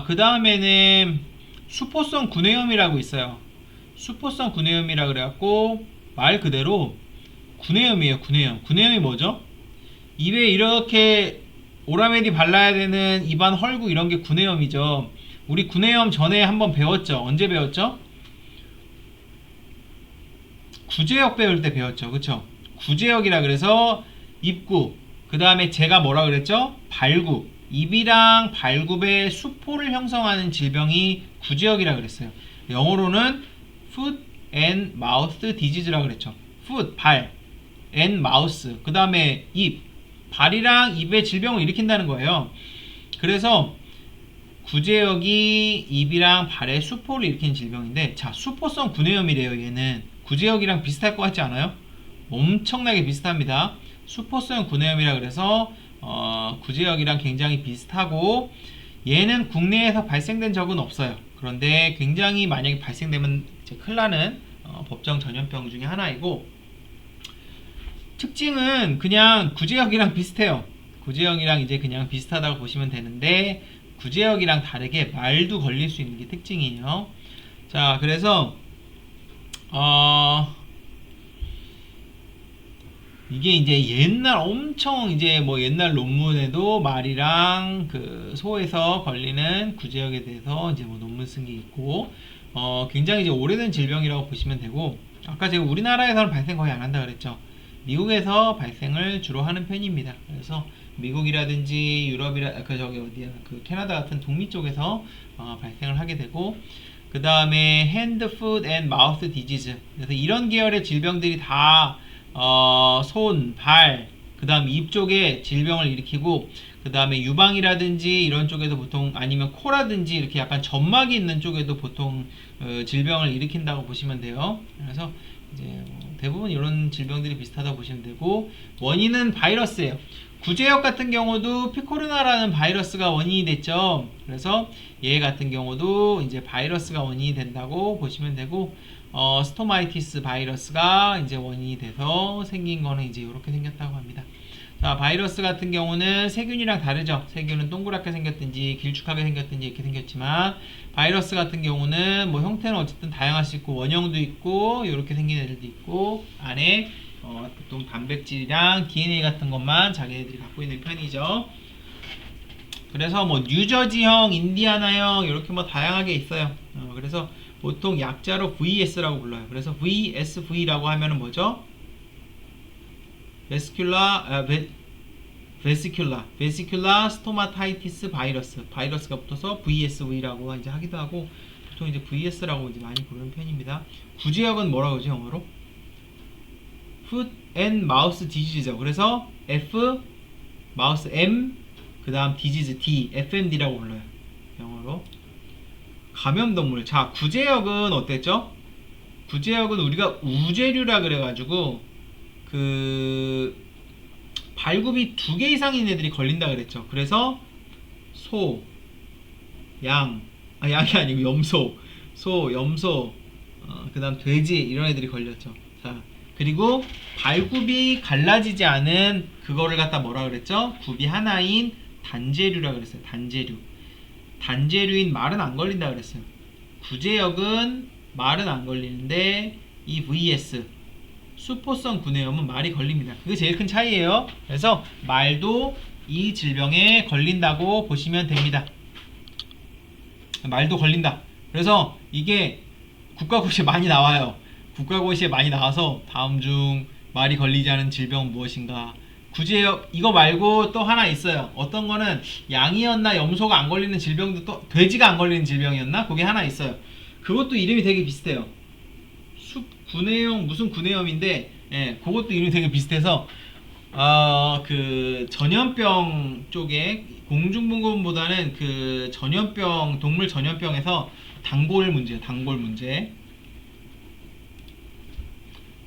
그 다음에는 수포성 구내염이라고 있어요. 수포성 구내염이라 그래갖고 말 그대로 구내염이에요. 구내염. 구내염이 뭐죠? 입에 이렇게 오라메디 발라야 되는 입안 헐구 이런 게 구내염이죠. 우리 구내염 전에 한번 배웠죠. 언제 배웠죠? 구제역 배울 때 배웠죠. 그쵸? 구제역이라 그래서 입구, 그 다음에 제가 뭐라 그랬죠? 발굽. 입이랑 발굽에 수포를 형성하는 질병이 구제역이라 그랬어요. 영어로는 foot and mouth disease라 그랬죠. foot, 발, and mouth. 그 다음에 입, 발이랑 입에 질병을 일으킨다는 거예요. 그래서 구제역이 입이랑 발에 수포를 일으키는 질병인데, 자, 수포성 구내염이래요. 얘는 구제역이랑 비슷할 것 같지 않아요? 엄청나게 비슷합니다. 수포성 구내염이라 그래서 구제역이랑 굉장히 비슷하고, 얘는 국내에서 발생된 적은 없어요. 그런데 굉장히 만약에 발생되면 이제 큰일 나는 법정 전염병 중에 하나이고, 특징은 그냥 구제역이랑 비슷해요. 구제역이랑 이제 그냥 비슷하다고 보시면 되는데, 구제역이랑 다르게 말도 걸릴 수 있는 게 특징이에요. 자, 그래서 이게 이제 옛날 엄청 이제 뭐 옛날 논문에도 말이랑 그 소에서 걸리는 구제역에 대해서 이제 뭐 논문 쓴 게 있고, 굉장히 이제 오래된 질병이라고 보시면 되고, 아까 제가 우리나라에서는 발생 거의 안 한다 그랬죠. 미국에서 발생을 주로 하는 편입니다. 그래서 미국이라든지 유럽이라 그 저기 어디야 그 캐나다 같은 북미 쪽에서 발생을 하게 되고, 그 다음에 hand, foot and mouth disease. 그래서 이런 계열의 질병들이 다 손, 발, 그 다음 입 쪽에 질병을 일으키고, 그 다음에 유방이라든지 이런 쪽에도 보통, 아니면 코라든지 이렇게 약간 점막이 있는 쪽에도 보통 질병을 일으킨다고 보시면 돼요. 그래서 이제 대부분 이런 질병들이 비슷하다고 보시면 되고, 원인은 바이러스예요. 구제역 같은 경우도 피코르나라는 바이러스가 원인이 됐죠. 그래서 얘 같은 경우도 이제 바이러스가 원인이 된다고 보시면 되고, 스토마이티스 바이러스가 이제 원인이 돼서 생긴 거는 이제 이렇게 생겼다고 합니다. 자, 바이러스 같은 경우는 세균이랑 다르죠. 세균은 동그랗게 생겼든지 길쭉하게 생겼든지 이렇게 생겼지만, 바이러스 같은 경우는 뭐 형태는 어쨌든 다양할 수 있고, 원형도 있고 이렇게 생긴 애들도 있고, 안에 보통 단백질이랑 DNA 같은 것만 자기네들이 갖고 있는 편이죠. 그래서 뭐 뉴저지형, 인디아나형 이렇게 뭐 다양하게 있어요. 그래서 보통 약자로 VS라고 불러요. 그래서 VSV라고 하면은 뭐죠? 베시큘라 스토마타이티스 바이러스가 붙어서 VSV라고 이제 하기도 하고, 보통 이제 VS라고 이제 많이 부르는 편입니다. 구제역은 뭐라고 하죠, 영어로? foot and mouth disease죠. 그래서 F, 마우스 M, 그 다음 disease D, FMD라고 불러요. 영어로. 감염동물. 자, 구제역은 어땠죠? 구제역은 우리가 우제류라 그래가지고 그 발굽이 2개 이상인 애들이 걸린다 그랬죠. 그래서 소, 양, 양이 아니고 염소, 염소, 그 다음 돼지 이런 애들이 걸렸죠. 자, 그리고 발굽이 갈라지지 않은 그거를 갖다 뭐라 그랬죠? 굽이 하나인 단제류라 그랬어요. 단제류인 말은 안 걸린다 그랬어요. 구제역은 말은 안 걸리는데, 이 VS 수포성 구내염은 말이 걸립니다. 그게 제일 큰 차이예요. 그래서 말도 이 질병에 걸린다고 보시면 됩니다. 말도 걸린다. 그래서 이게 국가고시에 많이 나와요. 국가고시에 많이 나와서 다음 중 말이 걸리지 않은 질병은 무엇인가. 구제역 이거 말고 또 하나 있어요. 어떤 거는 양이었나 염소가 안 걸리는 질병도, 또 돼지가 안 걸리는 질병이었나? 그게 하나 있어요. 그것도 이름이 되게 비슷해요. 구내염 무슨 구내염인데, 예, 그것도 이름이 되게 비슷해서 그 전염병 쪽에 공중분구보다는 그 전염병, 동물 전염병에서 단골 문제.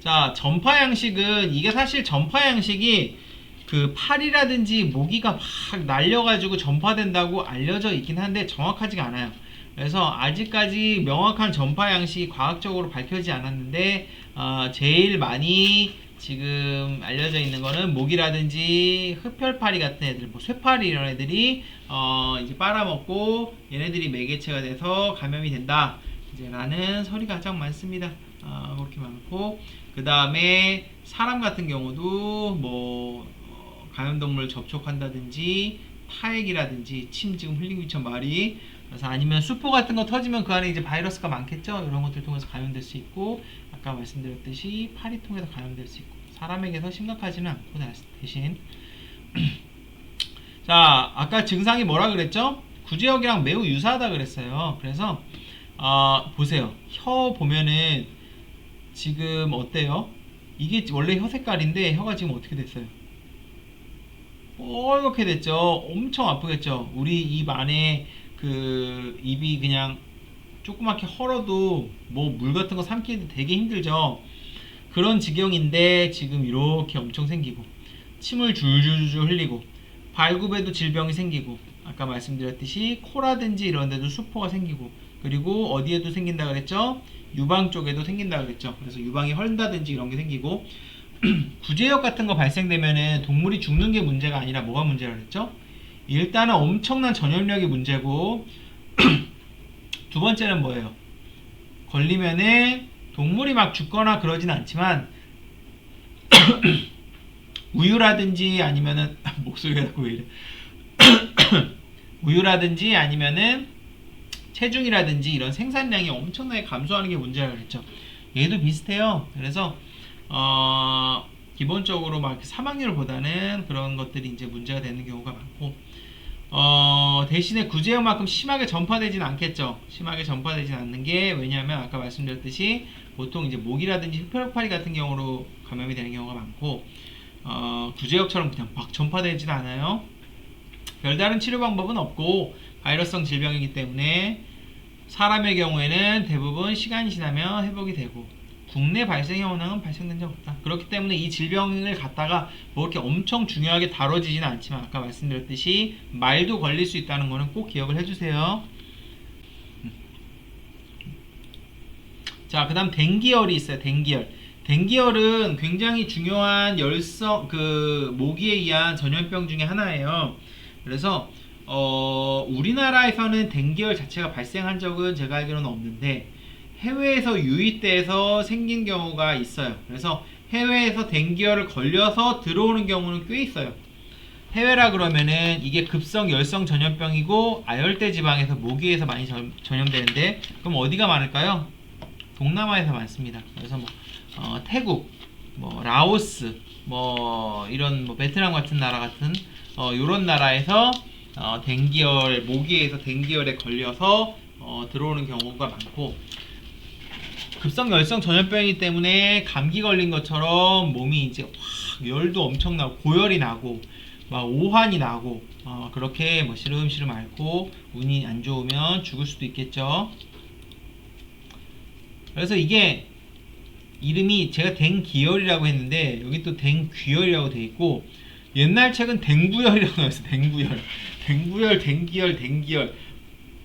자, 전파 양식은, 이게 사실 전파 양식이 그 팔이라든지 모기가 막 날려가지고 전파된다고 알려져 있긴 한데 정확하지가 않아요. 그래서 아직까지 명확한 전파 양식이 과학적으로 밝혀지지 않았는데, 제일 많이 지금 알려져 있는 거는 모기라든지 흡혈파리 같은 애들, 뭐 쇠파리 이런 애들이 이제 빨아먹고 얘네들이 매개체가 돼서 감염이 된다. 이제 라는 설이 가장 많습니다. 그렇게 많고, 그 다음에 사람 같은 경우도 뭐 감염동물 접촉한다든지 타액이라든지 침 지금 흘리고 있죠 말이. 그래서 아니면 수포 같은 거 터지면 그 안에 이제 바이러스가 많겠죠. 이런 것들 통해서 감염될 수 있고, 아까 말씀드렸듯이 파리 통해서 감염될 수 있고, 사람에게서 심각하지는 않고 대신 자, 아까 증상이 뭐라 그랬죠? 구제역이랑 매우 유사하다 그랬어요. 그래서 보세요. 혀 보면은 지금 어때요? 이게 원래 혀 색깔인데 혀가 지금 어떻게 됐어요? 빨갛게 됐죠. 엄청 아프겠죠. 우리 입 안에 그 입이 그냥 조그맣게 헐어도 뭐 물 같은 거 삼키기 되게 힘들죠. 그런 지경인데 지금 이렇게 엄청 생기고, 침을 줄줄줄 흘리고, 발굽에도 질병이 생기고, 아까 말씀드렸듯이 코라든지 이런 데도 수포가 생기고, 그리고 어디에도 생긴다 그랬죠? 유방 쪽에도 생긴다 그랬죠. 그래서 유방이 헐다든지 이런 게 생기고, 구제역 같은 거 발생되면은 동물이 죽는 게 문제가 아니라 뭐가 문제라 그랬죠? 일단은 엄청난 전염력이 문제고, 두 번째는 뭐예요? 걸리면은 동물이 막 죽거나 그러진 않지만 우유라든지 아니면은 목소리가 자꾸 왜 이래 우유라든지 아니면은 체중이라든지 이런 생산량이 엄청나게 감소하는 게 문제라 그랬죠. 얘도 비슷해요. 그래서 기본적으로 막 사망률보다는 그런 것들이 이제 문제가 되는 경우가 많고, 대신에 구제역만큼 심하게 전파되진 않겠죠. 심하게 전파되진 않는 게 왜냐하면 아까 말씀드렸듯이 보통 이제 모기라든지 흡혈파리 같은 경우로 감염이 되는 경우가 많고, 구제역처럼 그냥 막 전파되진 않아요. 별다른 치료 방법은 없고 바이러스성 질병이기 때문에 사람의 경우에는 대부분 시간이 지나면 회복이 되고, 국내 발생의 현황은 발생된 적 없다. 그렇기 때문에 이 질병을 갖다가 뭐 이렇게 엄청 중요하게 다뤄지지는 않지만, 아까 말씀드렸듯이 말도 걸릴 수 있다는 거는 꼭 기억을 해주세요. 자, 그 다음 댕기열이 있어요. 댕기열. 댕기열은 굉장히 중요한 모기에 의한 전염병 중에 하나예요. 그래서 우리나라에서는 댕기열 자체가 발생한 적은 제가 알기로는 없는데, 해외에서 유입돼서 생긴 경우가 있어요. 그래서 해외에서 댕기열을 걸려서 들어오는 경우는 꽤 있어요. 해외라 그러면은 이게 급성 열성 전염병이고 아열대 지방에서 모기에서 많이 전염되는데, 그럼 어디가 많을까요? 동남아에서 많습니다. 그래서 뭐 태국, 뭐 라오스, 뭐 이런 뭐 베트남 같은 나라 같은 요런 나라에서 모기에서 댕기열에 걸려서 들어오는 경우가 많고, 급성 열성 전염병이기 때문에 감기 걸린 것처럼 몸이 이제 확 열도 엄청 나고 고열이 나고 막 오한이 나고 그렇게 뭐 시름시름 앓고 운이 안 좋으면 죽을 수도 있겠죠. 그래서 이게 이름이 제가 댕기열이라고 했는데 여기 또 댕귀열이라고 돼 있고, 옛날 책은 댕구열이라고 나왔어요. 댕구열, 댕기열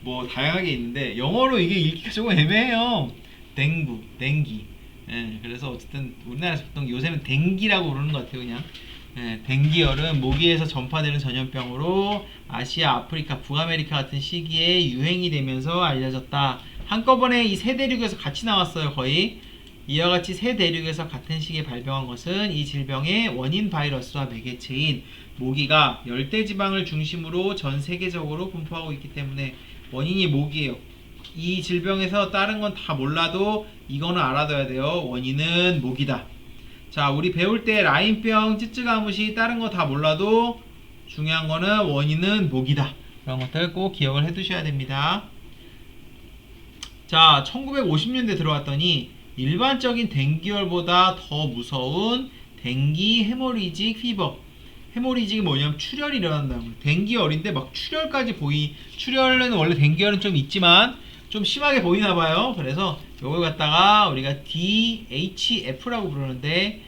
뭐 다양하게 있는데 영어로 이게 읽기가 조금 애매해요. 댕기. 예, 그래서 어쨌든 우리나라에서 보통 요새는 댕기라고 부르는 것 같아요, 그냥. 예, 댕기열은 모기에서 전파되는 전염병으로 아시아, 아프리카, 북아메리카 같은 시기에 유행이 되면서 알려졌다. 한꺼번에 이 세 대륙에서 같이 나왔어요, 거의. 이와 같이 세 대륙에서 같은 시기에 발병한 것은 이 질병의 원인 바이러스와 매개체인 모기가 열대지방을 중심으로 전 세계적으로 분포하고 있기 때문에 원인이 모기예요. 이 질병에서 다른 건 다 몰라도 이거는 알아둬야 돼요. 원인은 모기다. 자, 우리 배울 때 라인병, 찌찌가무시 다른 거 다 몰라도 중요한 거는 원인은 모기다. 그런 것들 꼭 기억을 해 두셔야 됩니다. 자, 1950년대 들어왔더니 일반적인 댕기열보다 더 무서운 댕기 헤모리직 피버. 헤모리직이 뭐냐면 출혈이 일어난다는 거예요. 댕기열인데 막 출혈은 원래 댕기열은 좀 있지만 좀 심하게 보이나봐요. 그래서 이걸 갖다가 우리가 DHF라고 부르는데,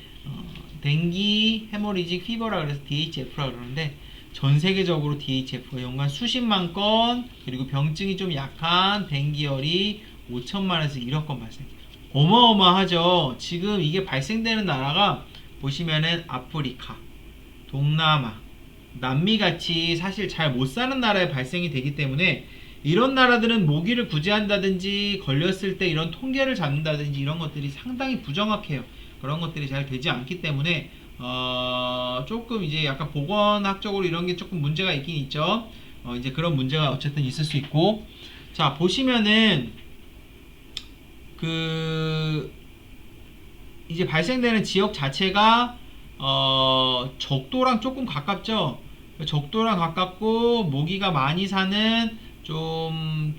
댕기 헤모리직 피버라 그래서 DHF라고 그러는데, 전 세계적으로 DHF가 연간 수십만 건, 그리고 병증이 좀 약한 댕기열이 5천만에서 1억 건 발생. 어마어마하죠. 지금 이게 발생되는 나라가 보시면은 아프리카, 동남아, 남미같이 사실 잘 못 사는 나라에 발생이 되기 때문에 이런 나라들은 모기를 구제한다든지 걸렸을 때 이런 통계를 잡는다든지 이런 것들이 상당히 부정확해요. 그런 것들이 잘 되지 않기 때문에 조금 이제 약간 보건학적으로 이런 게 조금 문제가 있긴 있죠. 이제 그런 문제가 어쨌든 있을 수 있고, 자 보시면은 그 이제 발생되는 지역 자체가 적도랑 조금 가깝죠. 적도랑 가깝고 모기가 많이 사는 좀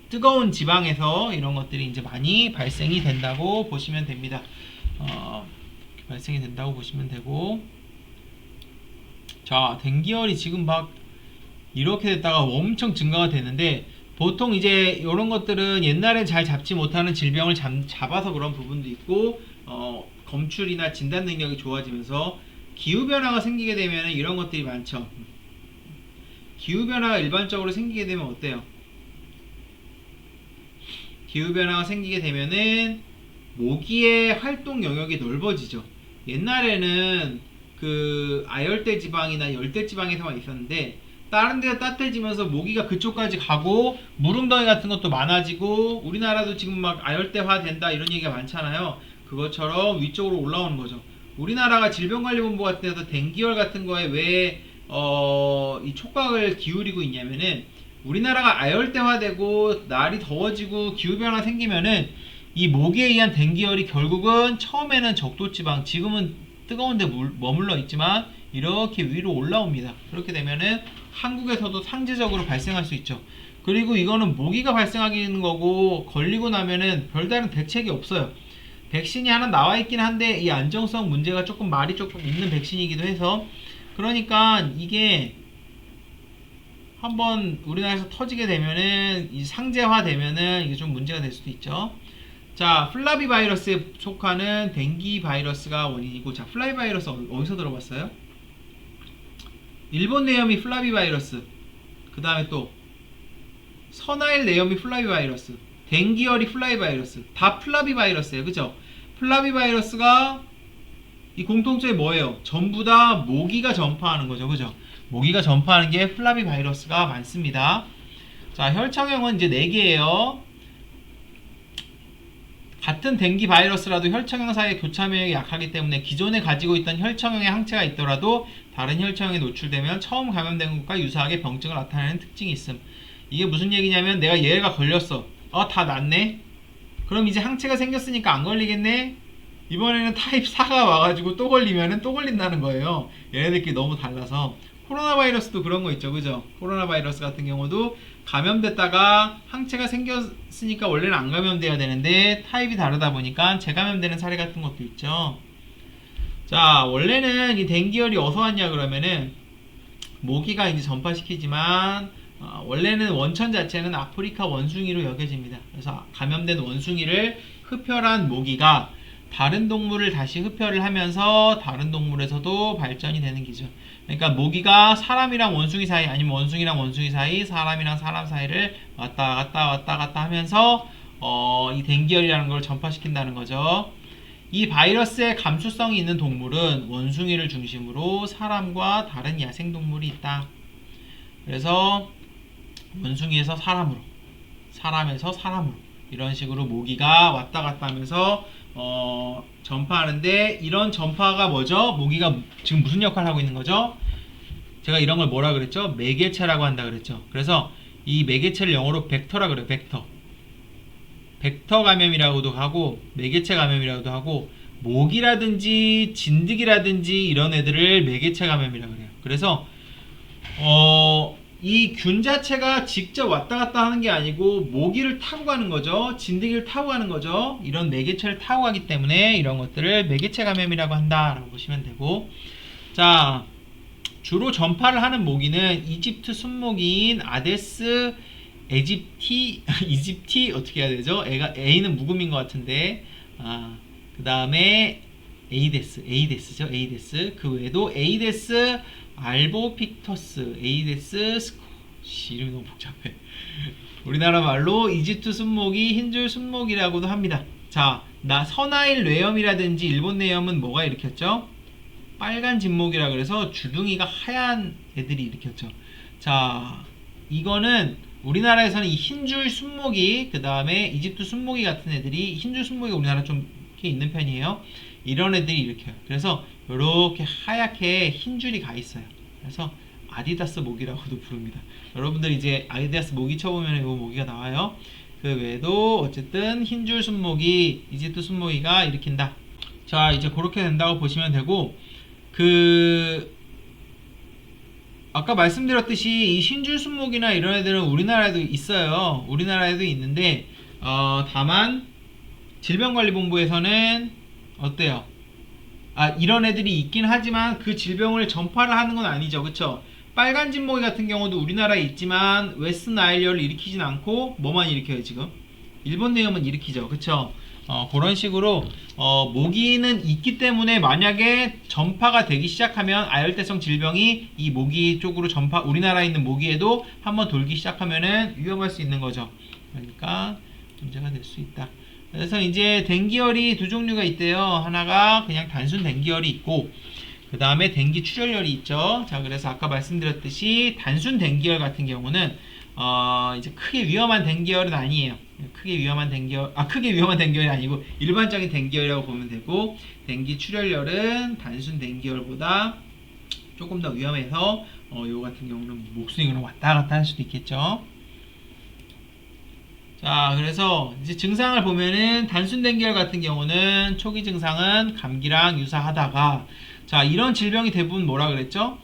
뜨거운 지방에서 이런 것들이 이제 많이 발생이 된다고 보시면 됩니다. 발생이 된다고 보시면 되고, 자 댕기열이 지금 막 이렇게 됐다가 엄청 증가가 되는데, 보통 이제 이런 것들은 옛날엔 잘 잡지 못하는 질병을 잡아서 그런 부분도 있고, 검출이나 진단 능력이 좋아지면서 기후변화가 생기게 되면 이런 것들이 많죠. 기후변화가 일반적으로 생기게 되면 어때요? 기후변화가 생기게 되면은 모기의 활동 영역이 넓어지죠. 옛날에는 그 아열대 지방이나 열대 지방에서만 있었는데, 다른 데가 따뜻해지면서 모기가 그쪽까지 가고 무릉덩이 같은 것도 많아지고, 우리나라도 지금 막 아열대화 된다 이런 얘기가 많잖아요. 그것처럼 위쪽으로 올라오는 거죠. 우리나라가 질병관리본부 같은 데서 댕기열 같은 거에 왜 이 촉각을 기울이고 있냐면은, 우리나라가 아열대화되고 날이 더워지고 기후변화 생기면은 이 모기에 의한 댕기열이 결국은 처음에는 적도지방, 지금은 뜨거운데 머물러 있지만 이렇게 위로 올라옵니다. 그렇게 되면은 한국에서도 상대적으로 발생할 수 있죠. 그리고 이거는 모기가 발생하는 거고, 걸리고 나면은 별다른 대책이 없어요. 백신이 하나 나와 있긴 한데 이 안정성 문제가 조금 말이 조금 있는 백신이기도 해서, 그러니까 이게 한번 우리나라에서 터지게 되면은 이 상재화 되면은 이게 좀 문제가 될 수도 있죠. 자, 플라비 바이러스에 속하는 댕기 바이러스가 원인이고, 자, 플라비 바이러스 어디서 들어봤어요? 일본 내염이 플라비 바이러스, 그 다음에 또 서나일 내염이 플라비 바이러스, 댕기열이 플라비 바이러스, 다 플라비 바이러스예요. 그죠? 플라비 바이러스가 이 공통점이 뭐예요? 전부 다 모기가 전파하는 거죠. 그죠? 모기가 전파하는 게 플라비 바이러스가 많습니다. 자, 혈청형은 이제 4개예요. 같은 댕기 바이러스라도 혈청형 사이의 교차면역이 약하기 때문에 기존에 가지고 있던 혈청형의 항체가 있더라도 다른 혈청형에 노출되면 처음 감염된 것과 유사하게 병증을 나타내는 특징이 있음. 이게 무슨 얘기냐면, 내가 얘가 걸렸어. 다 낫네? 그럼 이제 항체가 생겼으니까 안 걸리겠네? 이번에는 타입 4가 와가지고 또 걸리면은 또 걸린다는 거예요. 얘네들끼리 너무 달라서. 코로나 바이러스도 그런 거 있죠. 그죠? 코로나 바이러스 같은 경우도 감염됐다가 항체가 생겼으니까 원래는 안 감염돼야 되는데 타입이 다르다 보니까 재감염되는 사례 같은 것도 있죠. 자, 원래는 이 댕기열이 어디서 왔냐 그러면은, 모기가 이제 전파시키지만 원래는 원천 자체는 아프리카 원숭이로 여겨집니다. 그래서 감염된 원숭이를 흡혈한 모기가 다른 동물을 다시 흡혈을 하면서 다른 동물에서도 발전이 되는 기죠. 그러니까 모기가 사람이랑 원숭이 사이, 아니면 원숭이랑 원숭이 사이, 사람이랑 사람 사이를 왔다 갔다 하면서 이 댕기열이라는 걸 전파시킨다는 거죠. 이 바이러스의 감수성이 있는 동물은 원숭이를 중심으로 사람과 다른 야생동물이 있다. 그래서 원숭이에서 사람으로, 사람에서 사람으로, 이런 식으로 모기가 왔다 갔다 하면서 전파하는데, 이런 전파가 뭐죠? 모기가 지금 무슨 역할을 하고 있는 거죠? 제가 이런 걸 뭐라 그랬죠? 매개체라고 한다 그랬죠. 그래서 이 매개체를 영어로 벡터라 그래요. 벡터. 벡터 감염이라고도 하고 매개체 감염이라고도 하고, 모기라든지 진드기라든지 이런 애들을 매개체 감염이라고 그래요. 그래서 이 균 자체가 직접 왔다 갔다 하는 게 아니고 모기를 타고 가는 거죠. 진드기를 타고 가는 거죠. 이런 매개체를 타고 가기 때문에 이런 것들을 매개체 감염이라고 한다라고 보시면 되고, 자, 주로 전파를 하는 모기는 이집트 순모기인 아데스 이집티 어떻게 해야 되죠? A는 묵음인 것 같은데, 그 다음에 에이데스죠. 에이데스. 그 외에도 에이데스 알보픽터스, 에이데스 이름이 너무 복잡해. 우리나라 말로 이집트 순모기, 흰줄 순모기라고도 합니다. 자, 서나일 뇌염이라든지 일본 뇌염은 뭐가 일으켰죠? 빨간 진목이라 그래서 주둥이가 하얀 애들이 일으켰죠. 자, 이거는 우리나라에서는 이 흰줄 순모기, 그 다음에 이집트 순모기 같은 애들이, 흰줄 순모기가 우리나라 좀 이렇게 있는 편이에요. 이런 애들이 일으켜요. 그래서 이렇게 하얗게 흰 줄이 가 있어요. 그래서 아디다스 모기라고도 부릅니다. 여러분들 이제 아디다스 모기 쳐보면 이 모기가 나와요. 그 외에도 어쨌든 흰줄 순모기, 이집트 순모기가 일으킨다. 자, 이제 그렇게 된다고 보시면 되고, 아까 말씀드렸듯이 이 흰줄 순목이나 이런 애들은 우리나라에도 있어요. 우리나라에도 있는데, 다만 질병관리본부에서는 어때요? 이런 애들이 있긴 하지만 그 질병을 전파를 하는 건 아니죠. 그쵸? 빨간 진모기 같은 경우도 우리나라에 있지만 웨스트 나일리아를 일으키진 않고 뭐만 일으켜요 지금? 일본 내염은 일으키죠. 그쵸? 그런 식으로 모기는 있기 때문에 만약에 전파가 되기 시작하면 아열대성 질병이 이 모기 쪽으로 우리나라에 있는 모기에도 한번 돌기 시작하면은 위험할 수 있는 거죠. 그러니까 문제가 될 수 있다. 그래서 이제 댕기열이 두 종류가 있대요. 하나가 그냥 단순 댕기열이 있고, 그 다음에 댕기 출혈열이 있죠. 자, 그래서 아까 말씀드렸듯이 단순 댕기열 같은 경우는 이제 크게 위험한 댕기열은 아니에요. 크게 위험한 댕기열이 아니고 일반적인 댕기열이라고 보면 되고, 댕기 출혈열은 단순 댕기열보다 조금 더 위험해서 요 같은 경우는 목숨이 그냥 왔다 갔다 할 수도 있겠죠. 자, 그래서 이제 증상을 보면은 단순 댕기열 같은 경우는 초기 증상은 감기랑 유사하다가, 자, 이런 질병이 대부분 뭐라 그랬죠?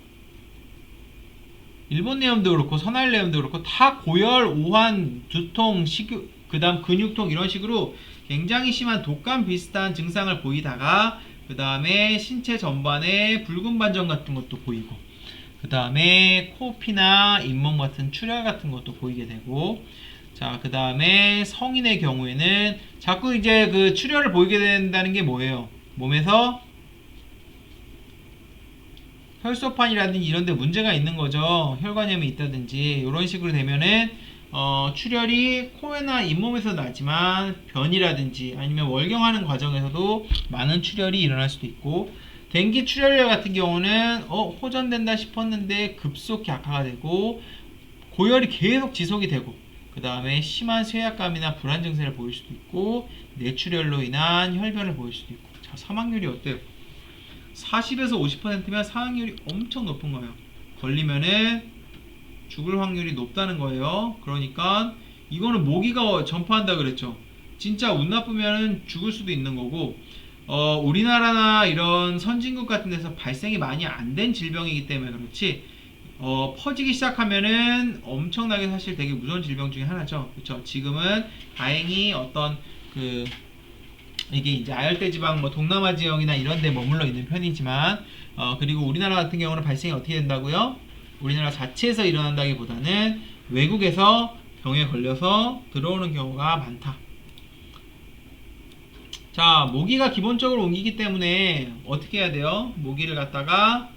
일본 내염도 그렇고 선알 내염도 그렇고 다 고열, 오한, 두통, 식욕, 그 다음 근육통 이런 식으로 굉장히 심한 독감 비슷한 증상을 보이다가, 그 다음에 신체 전반에 붉은 반점 같은 것도 보이고, 그 다음에 코피나 잇몸 같은 출혈 같은 것도 보이게 되고, 자, 그 다음에 성인의 경우에는 자꾸 이제 그 출혈을 보이게 된다는 게 뭐예요? 몸에서 혈소판이라든지 이런 데 문제가 있는 거죠. 혈관염이 있다든지 이런 식으로 되면은 출혈이 코나 잇몸에서 나지만 변이라든지 아니면 월경하는 과정에서도 많은 출혈이 일어날 수도 있고, 댕기 출혈열 같은 경우는 호전된다 싶었는데 급속히 악화가 되고 고열이 계속 지속이 되고, 그 다음에 심한 쇠약감이나 불안 증세를 보일 수도 있고, 뇌출혈로 인한 혈변을 보일 수도 있고. 자, 사망률이 어때요? 40에서 50%면 사망률이 엄청 높은 거예요. 걸리면은 죽을 확률이 높다는 거예요. 그러니까 이거는 모기가 전파한다 그랬죠. 진짜 운 나쁘면 죽을 수도 있는 거고, 우리나라나 이런 선진국 같은 데서 발생이 많이 안 된 질병이기 때문에 그렇지, 퍼지기 시작하면은 엄청나게 사실 되게 무서운 질병 중에 하나죠. 그렇죠? 지금은 다행히 이게 이제 아열대 지방 동남아 지역이나 이런 데 머물러 있는 편이지만, 그리고 우리나라 같은 경우는 발생이 어떻게 된다고요? 우리나라 자체에서 일어난다기보다는 외국에서 병에 걸려서 들어오는 경우가 많다. 자, 모기가 기본적으로 옮기기 때문에 어떻게 해야 돼요? 모기를 갖다가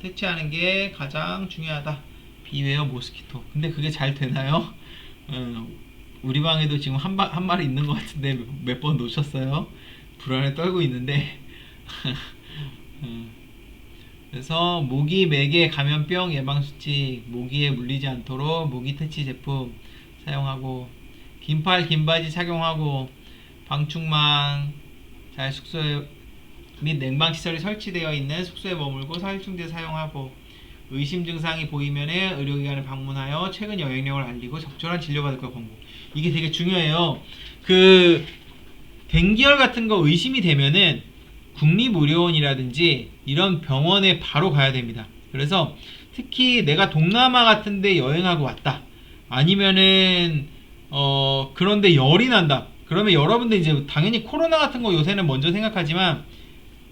퇴치하는 게 가장 중요하다. 비웨어 모스키토. 근데 그게 잘 되나요? 우리 방에도 지금 한 마리 있는 것 같은데 몇 번 놓쳤어요. 불안에 떨고 있는데 그래서 모기 매개 감염병 예방수칙, 모기에 물리지 않도록 모기 퇴치 제품 사용하고, 긴팔 긴바지 착용하고, 방충망 잘 숙소에 및 냉방시설이 설치되어 있는 숙소에 머물고 살충제 사용하고, 의심 증상이 보이면 의료기관을 방문하여 최근 여행력을 알리고 적절한 진료받을 것 권고. 이게 되게 중요해요. 댕기열 같은 거 의심이 되면은 국립의료원이라든지 이런 병원에 바로 가야 됩니다. 그래서 특히 내가 동남아 같은 데 여행하고 왔다, 아니면은 그런데 열이 난다, 그러면 여러분들 이제 당연히 코로나 같은 거 요새는 먼저 생각하지만,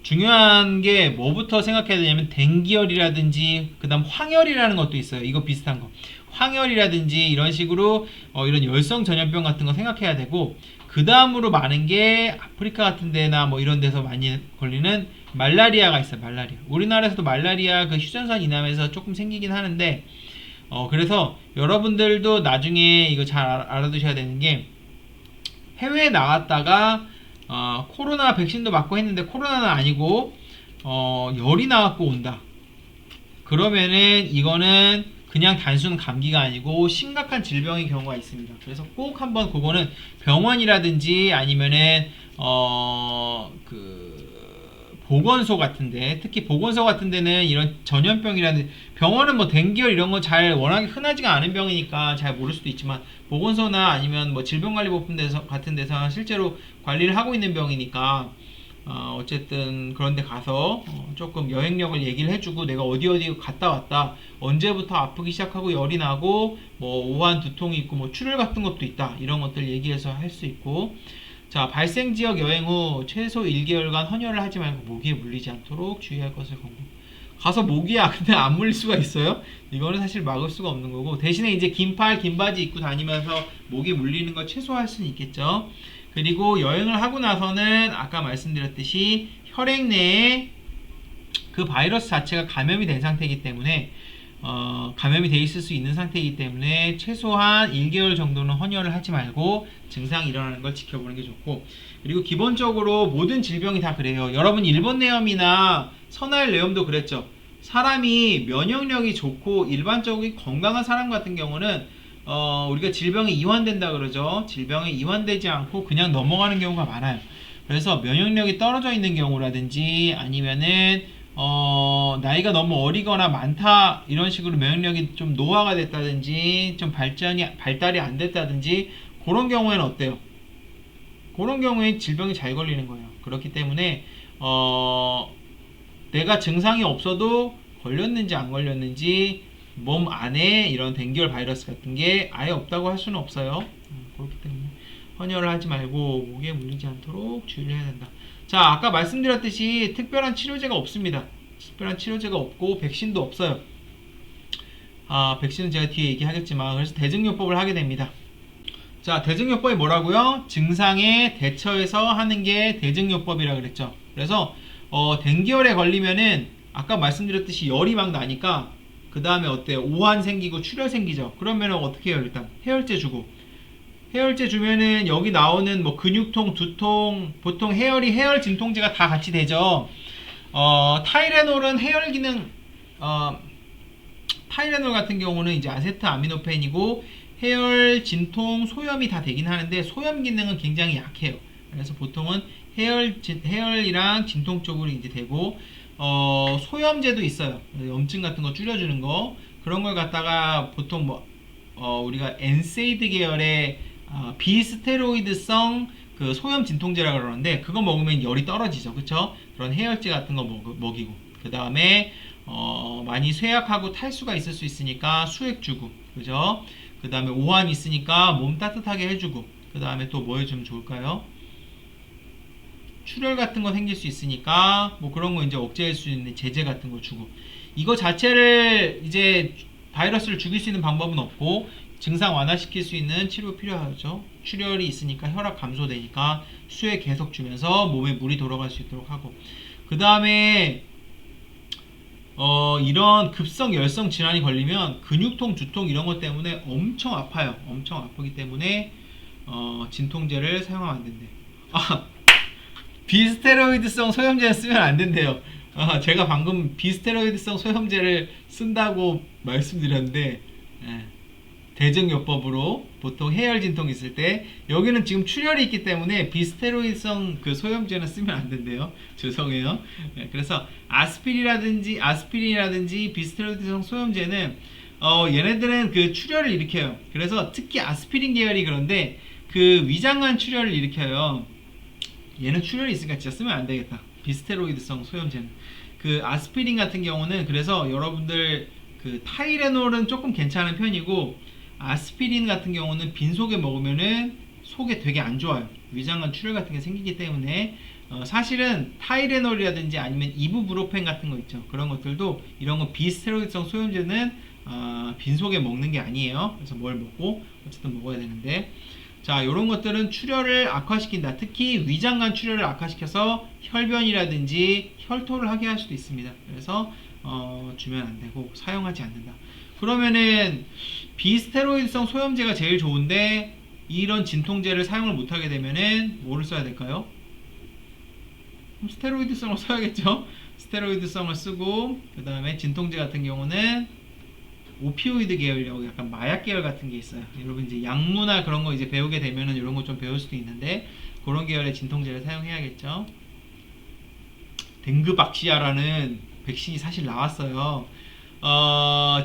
중요한 게 뭐부터 생각해야 되냐면 댕기열이라든지 그 다음 황열이라는 것도 있어요. 이거 비슷한 거, 황열이라든지 이런 식으로 이런 열성 전염병 같은 거 생각해야 되고, 그 다음으로 많은 게 아프리카 같은 데나 이런 데서 많이 걸리는 말라리아가 있어요. 말라리아. 우리나라에서도 말라리아 휴전선 이남에서 조금 생기긴 하는데, 그래서 여러분들도 나중에 이거 잘 알아두셔야 되는 게, 해외에 나갔다가 코로나 백신도 맞고 했는데 코로나는 아니고 열이 나갖고 온다. 그러면은 이거는 그냥 단순 감기가 아니고 심각한 질병의 경우가 있습니다. 그래서 꼭 한번 그거는 병원이라든지 아니면은 보건소 같은데, 특히 보건소 같은 데는 이런 전염병이라든지, 병원은 뭐 댕기열 이런 거 잘 워낙에 흔하지가 않은 병이니까 잘 모를 수도 있지만, 보건소나 아니면 뭐 질병관리본부 같은 데서 실제로 관리를 하고 있는 병이니까 어쨌든 그런 데 가서 조금 여행력을 얘기를 해주고, 내가 어디 갔다 왔다, 언제부터 아프기 시작하고 열이 나고 뭐 오한 두통이 있고 뭐 출혈 같은 것도 있다, 이런 것들 얘기해서 할 수 있고. 자, 발생 지역 여행 후 최소 1개월간 헌혈을 하지 말고 모기에 물리지 않도록 주의할 것을 권고. 가서 모기야 근데 안 물릴 수가 있어요? 이거는 사실 막을 수가 없는 거고, 대신에 이제 긴팔 긴바지 입고 다니면서 모기 물리는 걸 최소화할 수는 있겠죠. 그리고 여행을 하고 나서는 아까 말씀드렸듯이 혈액 내에 그 바이러스 자체가 감염이 된 상태이기 때문에 감염이 돼 있을 수 있는 상태이기 때문에 최소한 1개월 정도는 헌혈을 하지 말고 증상이 일어나는 걸 지켜보는 게 좋고, 그리고 기본적으로 모든 질병이 다 그래요. 여러분 일본내염이나 선화일내염도 그랬죠. 사람이 면역력이 좋고 일반적인 건강한 사람 같은 경우는 우리가 질병에 이완된다 그러죠. 질병에 이완되지 않고 그냥 넘어가는 경우가 많아요. 그래서 면역력이 떨어져 있는 경우라든지 아니면은 나이가 너무 어리거나 많다 이런 식으로 면역력이 좀 노화가 됐다든지 좀 발달이 안 됐다든지 그런 경우에는 어때요? 그런 경우에 질병이 잘 걸리는 거예요. 그렇기 때문에 내가 증상이 없어도 걸렸는지 안 걸렸는지 몸 안에 이런 댕기열 바이러스 같은 게 아예 없다고 할 수는 없어요. 그렇기 때문에 헌혈을 하지 말고 목에 물리지 않도록 주의를 해야 된다. 자, 아까 말씀드렸듯이 특별한 치료제가 없습니다. 특별한 치료제가 없고 백신도 없어요. 백신은 제가 뒤에 얘기하겠지만, 그래서 대증요법을 하게 됩니다. 자, 대증요법이 뭐라고요? 증상에 대처해서 하는 게 대증요법이라 그랬죠. 그래서 댕기열에 걸리면은 아까 말씀드렸듯이 열이 막 나니까 그 다음에 어때요? 오한 생기고 출혈 생기죠. 그러면은 어떻게 해요? 일단 해열제 주고, 해열제 주면은 여기 나오는 뭐 근육통, 두통, 보통 해열 진통제가 다 같이 되죠. 타이레놀은 해열 기능, 타이레놀 같은 경우는 이제 아세트아미노펜이고 해열, 진통, 소염이 다 되긴 하는데 소염 기능은 굉장히 약해요. 그래서 보통은 해열이랑 진통 쪽으로 이제 되고, 소염제도 있어요. 염증 같은 거 줄여주는 거, 그런 걸 갖다가 보통 우리가 엔세이드 계열의 비스테로이드성 그 소염 진통제라고 그러는데, 그거 먹으면 열이 떨어지죠. 그쵸? 그런 해열제 같은 거 먹이고, 그 다음에 많이 쇠약하고 탈수가 있을 수 있으니까 수액 주고, 그죠? 그 다음에 오한 있으니까 몸 따뜻하게 해주고, 그 다음에 또 뭐 해주면 좋을까요? 출혈 같은 거 생길 수 있으니까 뭐 그런 거 이제 억제할 수 있는 제제 같은 거 주고. 이거 자체를 이제 바이러스를 죽일 수 있는 방법은 없고 증상 완화시킬 수 있는 치료 필요하죠. 출혈이 있으니까 혈압 감소되니까 수액 계속 주면서 몸에 물이 돌아갈 수 있도록 하고, 그 다음에 이런 급성 열성 질환이 걸리면 근육통, 두통 이런 것 때문에 엄청 아파요. 엄청 아프기 때문에 진통제를 사용하면 안 된대요. 비스테로이드성 소염제는 쓰면 안 된대요. 제가 방금 비스테로이드성 소염제를 쓴다고 말씀드렸는데, 대증요법으로 보통 해열 진통 있을 때, 여기는 지금 출혈이 있기 때문에 비스테로이드성 그 소염제는 쓰면 안 된대요. 죄송해요. 그래서 아스피린이라든지 비스테로이드성 소염제는 얘네들은 그 출혈을 일으켜요. 그래서 특히 아스피린 계열이 그런데 그 위장관 출혈을 일으켜요. 얘는 출혈이 있으니까 진짜 쓰면 안 되겠다. 비스테로이드성 소염제는. 그 아스피린 같은 경우는, 그래서 여러분들 그 타이레놀은 조금 괜찮은 편이고, 아스피린 같은 경우는 빈속에 먹으면은 속에 되게 안 좋아요. 위장관 출혈 같은 게 생기기 때문에 사실은 타이레놀이라든지 아니면 이부브로펜 같은 거 있죠. 그런 것들도 이런 거 비스테로이드성 소염제는 빈속에 먹는 게 아니에요. 그래서 뭘 먹고 어쨌든 먹어야 되는데, 자, 이런 것들은 출혈을 악화시킨다. 특히 위장관 출혈을 악화시켜서 혈변이라든지 혈토를 하게 할 수도 있습니다. 그래서 주면 안 되고 사용하지 않는다. 그러면은 비스테로이드성 소염제가 제일 좋은데 이런 진통제를 사용을 못하게 되면은 뭐를 써야 될까요? 그럼 스테로이드성을 써야겠죠. 스테로이드성을 쓰고 그 다음에 진통제 같은 경우는 오피오이드 계열이라고 약간 마약 계열 같은 게 있어요. 여러분 이제 약문화 그런 거 이제 배우게 되면은 이런 거 좀 배울 수도 있는데 그런 계열의 진통제를 사용해야겠죠. 댕그박시아라는 백신이 사실 나왔어요.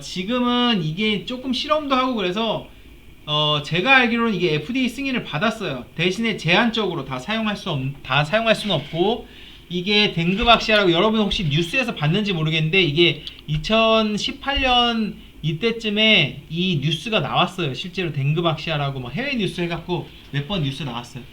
지금은 이게 조금 실험도 하고 그래서 제가 알기로는 이게 FDA 승인을 받았어요. 대신에 제한적으로 다 사용할 수는 없고 이게 댕그박시아라고 여러분 혹시 뉴스에서 봤는지 모르겠는데 이게 2018년 이때쯤에 이 뉴스가 나왔어요. 실제로 댕그박시아라고 막 해외 뉴스 해갖고 몇 번 뉴스 나왔어요.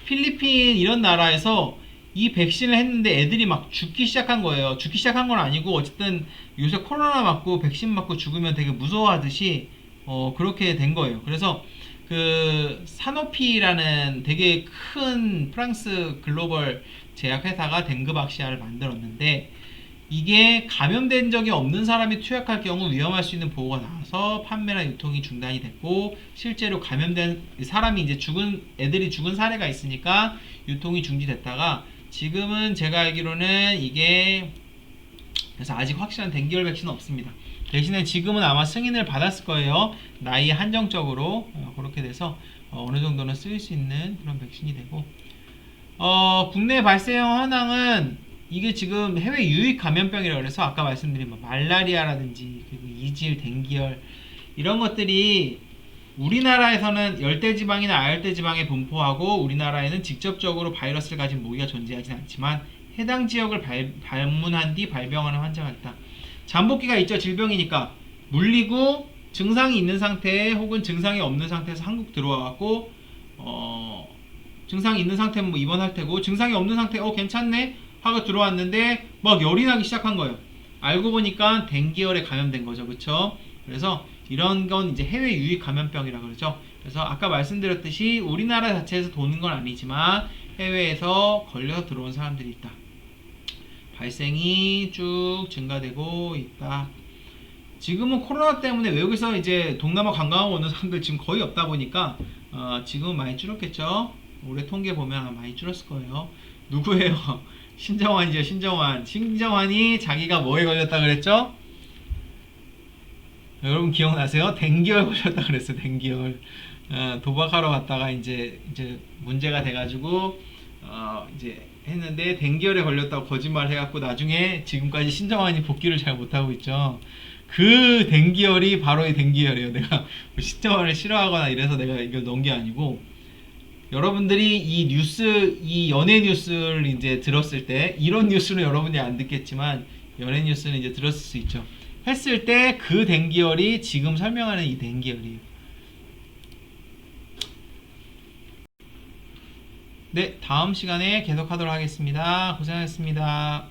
필리핀 이런 나라에서 이 백신을 했는데 애들이 막 죽기 시작한 거예요. 죽기 시작한 건 아니고 어쨌든 요새 코로나 맞고 백신 맞고 죽으면 되게 무서워하듯이 그렇게 된 거예요. 그래서 그 사노피라는 되게 큰 프랑스 글로벌 제약회사가 댕그박시아를 만들었는데 이게 감염된 적이 없는 사람이 투약할 경우 위험할 수 있는 보고가 나와서 판매나 유통이 중단이 됐고 실제로 감염된 사람이 이제 애들이 죽은 사례가 있으니까 유통이 중지됐다가 지금은 제가 알기로는 이게 그래서 아직 확실한 댕기열 백신은 없습니다. 대신에 지금은 아마 승인을 받았을 거예요. 나이 한정적으로 그렇게 돼서 어느 정도는 쓰일 수 있는 그런 백신이 되고 국내 발생형 헌황은 이게 지금 해외 유입 감염병이라고 그래서 아까 말씀드린 뭐 말라리아라든지 그리고 이질, 댕기열 이런 것들이 우리나라에서는 열대지방이나 아열대지방에 분포하고 우리나라에는 직접적으로 바이러스를 가진 모기가 존재하진 않지만 해당 지역을 방문한 뒤 발병하는 환자가 있다. 잠복기가 있죠. 질병이니까 물리고 증상이 있는 상태에 혹은 증상이 없는 상태에서 한국 들어와갖고 증상이 있는 상태면 뭐 입원할 테고 증상이 없는 상태 괜찮네 하고 들어왔는데 막 열이 나기 시작한 거예요. 알고 보니까 댕기열에 감염된 거죠. 그쵸? 그래서 이런 건 이제 해외 유입 감염병이라 그러죠. 그래서 아까 말씀드렸듯이 우리나라 자체에서 도는 건 아니지만 해외에서 걸려서 들어온 사람들이 있다. 발생이 쭉 증가되고 있다. 지금은 코로나 때문에 외국에서 이제 동남아 관광하고 오는 사람들 지금 거의 없다 보니까 지금은 많이 줄었겠죠. 올해 통계 보면 아마 많이 줄었을 거예요. 누구예요? 신정환이죠. 신정환이 자기가 뭐에 걸렸다 그랬죠? 여러분 기억나세요? 댕기열 걸렸다 그랬어요. 댕기열. 도박하러 갔다가 이제 문제가 돼가지고 이제 했는데 댕기열에 걸렸다고 거짓말 해갖고 나중에 지금까지 신정환이 복귀를 잘 못하고 있죠. 그 댕기열이 바로 이 댕기열이에요. 내가 신정환을 싫어하거나 이래서 내가 이걸 넣은 게 아니고 여러분들이 이 연예 뉴스를 이제 들었을 때 이런 뉴스는 여러분이 안 듣겠지만 연예 뉴스는 이제 들었을 수 있죠. 했을 때 그 댕기열이 지금 설명하는 이 댕기열이에요. 네, 다음 시간에 계속하도록 하겠습니다. 고생하셨습니다.